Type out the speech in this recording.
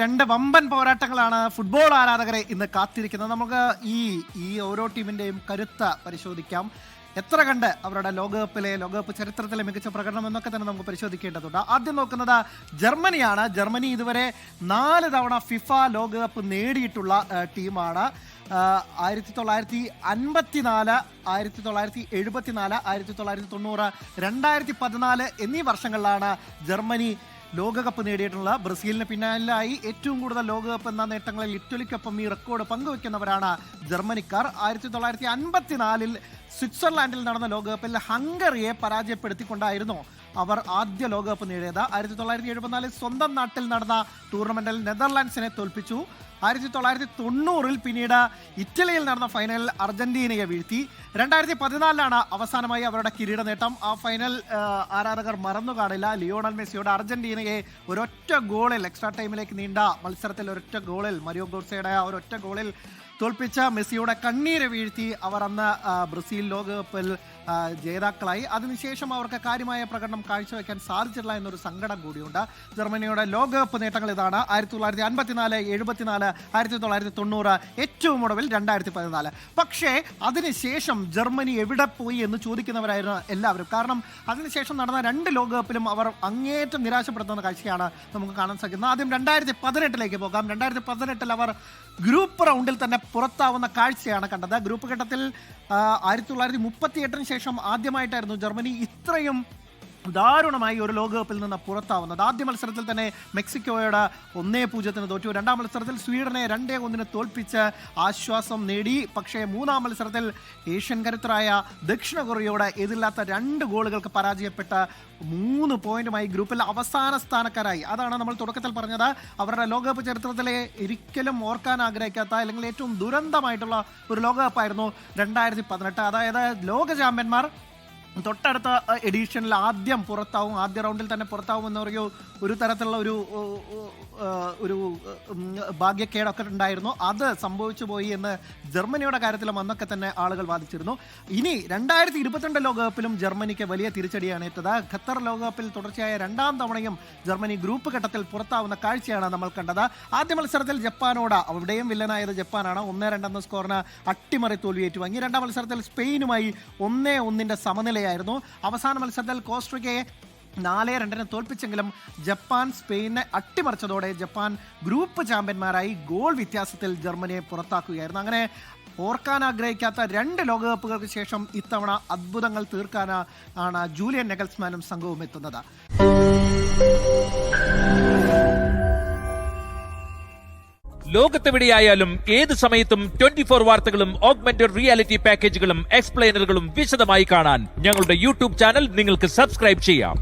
രണ്ട് വമ്പൻ പോരാട്ടങ്ങളാണ് ഫുട്ബോൾ ആരാധകരെ ഇന്ന് കാത്തിരിക്കുന്നത്. നമുക്ക് ഈ ഓരോ ടീമിന്റെയും കരുത്ത് പരിശോധിക്കാം. എത്ര കണ്ട് അവരുടെ ലോകകപ്പ് ചരിത്രത്തിലെ മികച്ച പ്രകടനം എന്നൊക്കെ തന്നെ നമുക്ക് പരിശോധിക്കേണ്ടതുണ്ട്. ആദ്യം നോക്കുന്നത് ജർമ്മനിയാണ്. ജർമ്മനി ഇതുവരെ 4 തവണ ഫിഫ ലോകകപ്പ് നേടിയിട്ടുള്ള ടീമാണ്. 1954, 1974, 1990, 2014 എന്നീ വർഷങ്ങളിലാണ് ജർമ്മനി ലോകകപ്പ് നേടിയിട്ടുള്ളത്. ബ്രസീലിന് പിന്നാലായി ഏറ്റവും കൂടുതൽ ലോകകപ്പ് എന്ന നേട്ടങ്ങളിൽ ഇറ്റലിക്കൊപ്പം ഈ റെക്കോർഡ് പങ്കുവെക്കുന്നവരാണ് ജർമ്മനിക്കാർ. 1954 സ്വിറ്റ്സർലാൻഡിൽ നടന്ന ലോകകപ്പിൽ ഹംഗറിയെ പരാജയപ്പെടുത്തിക്കൊണ്ടായിരുന്നു അവർ ആദ്യ ലോകകപ്പ് നേടിയത്. 1974 സ്വന്തം നാട്ടിൽ നടന്ന ടൂർണമെന്റിൽ നെതർലാൻഡ്സിനെ തോൽപ്പിച്ചു. 1990 പിന്നീട് ഇറ്റലിയിൽ നടന്ന ഫൈനലിൽ അർജന്റീനയെ വീഴ്ത്തി. 2014 അവസാനമായി അവരുടെ കിരീട നേട്ടം. ആ ഫൈനൽ ആരാധകർ മറന്നു കാണില്ല. ലിയോണൽ മെസ്സിയുടെ അർജന്റീനയെ ഒരൊറ്റ ഗോളിൽ, എക്സ്ട്രാ ടൈമിലേക്ക് നീണ്ട മത്സരത്തിൽ ഒരൊറ്റ ഗോളിൽ, മരിയോ ഗോട്സയുടെ ഒരൊറ്റ ഗോളിൽ തോൽപ്പിച്ച മെസ്സിയുടെ കണ്ണീര് വീഴ്ത്തി അവർ അന്ന് ബ്രസീൽ ലോകകപ്പിൽ ജേതാക്കളായി. അതിനുശേഷം അവർക്ക് കാര്യമായ പ്രകടനം കാഴ്ചവെക്കാൻ സാധിച്ചില്ല എന്നൊരു സങ്കടം കൂടിയുണ്ട്. ജർമ്മനിയുടെ ലോകകപ്പ് നേട്ടങ്ങൾ ഇതാണ്: 1954, 74, 1990, ഏറ്റവും ഒടുവിൽ 2014. പക്ഷേ അതിനുശേഷം ജർമ്മനി എവിടെ പോയി എന്ന് ചോദിക്കുന്നവരായിരുന്നു എല്ലാവരും. കാരണം അതിനുശേഷം നടന്ന 2 ലോകകപ്പിലും അവർ അങ്ങേയറ്റം നിരാശപ്പെടുത്തുന്ന കാഴ്ചയാണ് നമുക്ക് കാണാൻ സാധിക്കുന്നത്. ആദ്യം 2018 പോകാം. 2018 അവർ ഗ്രൂപ്പ് റൗണ്ടിൽ തന്നെ പുറത്താവുന്ന കാഴ്ചയാണ് കണ്ടത്. ഗ്രൂപ്പ് ഘട്ടത്തിൽ 1938 ശേഷം ആദ്യമായിട്ടായിരുന്നു ജർമ്മനി ഇത്രയും ദാരുണമായി ഒരു ലോകകപ്പിൽ നിന്ന് പുറത്താവുന്നത്. ആദ്യ മത്സരത്തിൽ തന്നെ മെക്സിക്കോയോട് 1-0 തോറ്റു. 2ാം മത്സരത്തിൽ സ്വീഡനെ 2-1 തോൽപ്പിച്ച് ആശ്വാസം നേടി. പക്ഷേ 3ാം മത്സരത്തിൽ ഏഷ്യൻ കരുത്തരായ ദക്ഷിണ കൊറിയയോട് എതിരില്ലാത്ത 2 ഗോളുകൾക്ക് പരാജയപ്പെട്ട് 3 പോയിന്റുമായി ഗ്രൂപ്പിൽ അവസാന സ്ഥാനക്കാരായി. അതാണ് നമ്മൾ തുടക്കത്തിൽ പറഞ്ഞത്. അവരുടെ ലോകകപ്പ് ചരിത്രത്തിലെ ഒരിക്കലും ഓർക്കാൻ ആഗ്രഹിക്കാത്ത, അല്ലെങ്കിൽ ഏറ്റവും ദുരന്തമായിട്ടുള്ള ഒരു ലോകകപ്പായിരുന്നു 2018. അതായത് ലോക ചാമ്പ്യന്മാർ തൊട്ടടുത്ത എഡിഷനിൽ ആദ്യ റൗണ്ടിൽ തന്നെ പുറത്താവും എന്ന് പറയുക ഒരു തരത്തിലുള്ള ഒരു ഭാഗ്യക്കേടൊക്കെ ഉണ്ടായിരുന്നു. അത് സംഭവിച്ചു പോയി എന്ന് ജർമ്മനിയുടെ കാര്യത്തിലും അന്നൊക്കെ തന്നെ ആളുകൾ വാദിച്ചിരുന്നു. ഇനി 2022 ലോകകപ്പിലും ജർമ്മനിക്ക് വലിയ തിരിച്ചടിയാണ് ഏറ്റത്. ഖത്തർ ലോകകപ്പിൽ തുടർച്ചയായ 2ാം തവണയും ജർമ്മനി ഗ്രൂപ്പ് ഘട്ടത്തിൽ പുറത്താവുന്ന കാഴ്ചയാണ് നമ്മൾ കണ്ടത്. ആദ്യ മത്സരത്തിൽ ജപ്പാനോട്, അവിടെയും വില്ലനായത് ജപ്പാനാണ്, 1-2 എന്ന സ്കോറിന് അട്ടിമറി തോൽവി ഏറ്റുവാങ്ങി. 2ാം മത്സരത്തിൽ സ്പെയിനുമായി 1-1 സമനിലയായിരുന്നു. അവസാന മത്സരത്തിൽ കോസ്റ്ററിക്കയെ 4-2 തോൽപ്പിച്ചെങ്കിലും ജപ്പാൻ സ്പെയിനെ അട്ടിമറിച്ചതോടെ ജപ്പാൻ ഗ്രൂപ്പ് ചാമ്പ്യന്മാരായി ഗോൾ വ്യത്യാസത്തിൽ ജർമ്മനിയെ പുറത്താക്കുകയായിരുന്നു. അങ്ങനെ ഓർക്കാൻ ആഗ്രഹിക്കാത്ത 2 ലോകകപ്പുകൾക്ക് ശേഷം ഇത്തവണ അത്ഭുതങ്ങൾ തീർക്കാനാണ് ജൂലിയൻ നെഗൽസ്മാനും സംഘവും എത്തുന്നത്. ലോകത്തെവിടെയായാലും ഏത് സമയത്തും 24 വാർത്തകളും ഓഗ്മെന്റഡ് റിയാലിറ്റി പാക്കേജുകളും എക്സ്പ്ലെയിനറുകളും വിശദമായി കാണാൻ ഞങ്ങളുടെ യൂട്യൂബ് ചാനൽ നിങ്ങൾക്ക് സബ്സ്ക്രൈബ് ചെയ്യാം.